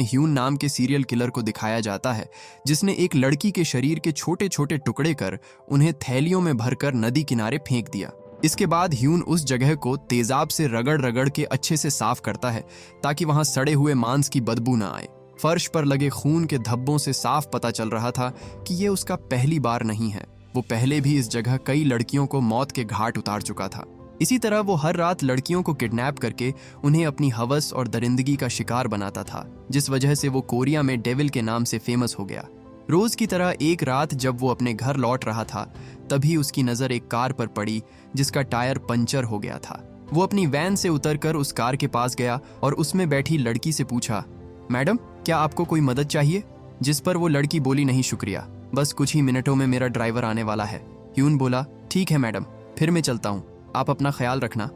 Hyun नाम के serial killer को दिखाया जाता है, जिसने एक लड़की के शरीर के छोटे छोटे टुकड़े कर उन्हें थैलियों में भरकर नदी किनारे फेंक दिया। इसके बाद ह्यून उस जगह को तेजाब से रगड़ रगड़ के अच्छे से साफ करता है ताकि वहां सड़े हुए मांस की बदबू ना आए। फर्श पर लगे खून के धब्बों से साफ पता चल रहा था कि ये उसका पहली बार नहीं है। वो पहले भी इस जगह कई लड़कियों को मौत के घाट उतार चुका था। इसी तरह वो हर रात लड़कियों को किडनैप करके उन्हें अपनी हवस और दरिंदगी का शिकार बनाता था, जिस वजह से वो कोरिया में डेविल के नाम से फेमस हो गया। रोज की तरह एक रात जब वो अपने घर लौट रहा था, तभी उसकी नजर एक कार पर पड़ी जिसका टायर पंचर हो गया था। वो अपनी वैन से उतरकर उस कार के पास गया और उसमें बैठी लड़की से पूछा, मैडम क्या आपको कोई मदद चाहिए? जिस पर वो लड़की बोली, नहीं शुक्रिया, बस कुछ ही मिनटों में मेरा ड्राइवर आने वाला है। ह्यून बोला, ठीक है मैडम, फिर मैं चलता हूँ, आप अपना ख्याल रखना।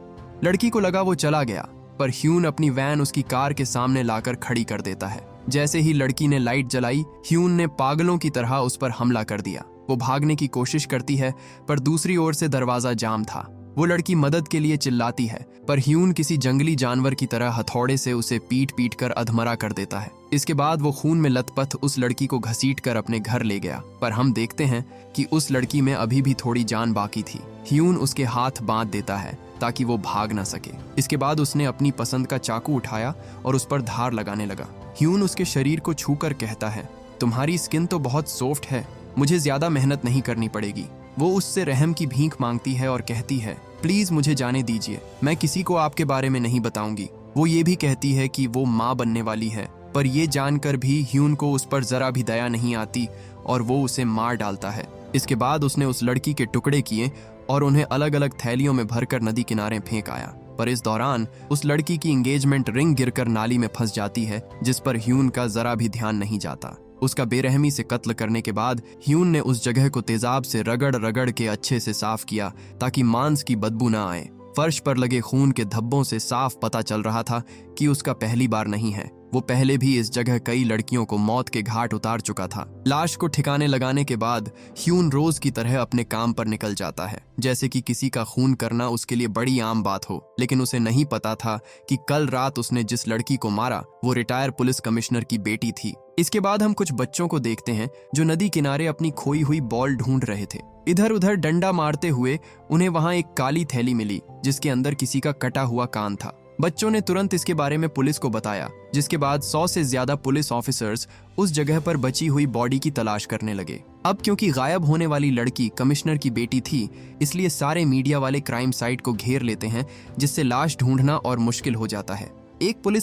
लड़की को लगा वो चला गया, पर ह्यून अपनी वैन उसकी कार के सामने लाकर खड़ी कर देता है। जैसे ही लड़की ने लाइट जलाई, ह्यून ने पागलों की तरह उस पर हमला कर दिया। वो भागने की कोशिश करती है, पर दूसरी ओर से दरवाजा जाम था। वो लड़की मदद के लिए चिल्लाती है, पर ह्यून किसी जंगली जानवर की तरह हथौड़े से उसे पीट पीट कर अधमरा कर देता है। इसके बाद वो खून में लथपथ उस लड़की को घसीट कर अपने घर ले गया, पर हम देखते हैं कि उस लड़की में अभी भी थोड़ी जान बाकी थी। ह्यून उसके हाथ बांध देता है ताकि वो भाग ना सके। इसके बाद उसने अपनी पसंद का चाकू उठाया और उस पर धार लगाने लगा। ह्यून उसके शरीर को छूकर कहता है, तुम्हारी स्किन तो बहुत सॉफ्ट है, मुझे ज्यादा मेहनत नहीं करनी पड़ेगी। वो उससे रहम की भीख मांगती है और कहती है, प्लीज मुझे जाने दीजिए, मैं किसी को आपके बारे में नहीं बताऊंगी। वो ये भी कहती है कि वो माँ बनने वाली है, पर ये जानकर भी ह्यून को उस पर जरा भी दया नहीं आती और वो उसे मार डालता है। इसके बाद उसने उस लड़की के टुकड़े किए और उन्हें अलग अलग थैलियों में भरकर नदी किनारे फेंक आया। पर इस दौरान उस लड़की की एंगेजमेंट रिंग गिरकर नाली में फंस जाती है, जिस पर ह्यून का जरा भी ध्यान नहीं जाता। उसका बेरहमी से कत्ल करने के बाद ह्यून ने उस जगह को तेजाब से रगड़ रगड़ के अच्छे से साफ किया ताकि मांस की बदबू ना आए। फर्श पर लगे खून के धब्बों से साफ पता चल रहा था कि उसका पहली बार नहीं है। वो पहले भी इस जगह कई लड़कियों को मौत के घाट उतार चुका था। लाश को ठिकाने लगाने के बाद ह्यून रोज की तरह अपने काम पर निकल जाता है, जैसे कि किसी का खून करना उसके लिए बड़ी आम बात हो। लेकिन उसे नहीं पता था कि कल रात उसने जिस लड़की को मारा वो रिटायर पुलिस कमिश्नर की बेटी थी। इसके बाद हम कुछ बच्चों को देखते हैं जो नदी किनारे अपनी खोई हुई बॉल ढूंढ रहे थे। इधर उधर डंडा मारते हुए उन्हें वहां एक काली थैली मिली जिसके अंदर किसी का कटा हुआ कान था। बच्चों ने तुरंत इसके बारे में पुलिस को बताया, जिसके बाद 100 से ज्यादा पुलिस ऑफिसर्स उस जगह पर बची हुई बॉडी की तलाश करने लगे। अब क्योंकि गायब होने वाली लड़की कमिश्नर की बेटी थी, इसलिए सारे मीडिया वाले क्राइम साइट को घेर लेते हैं, जिससे लाश ढूंढना और मुश्किल हो जाता है। एक पुलिस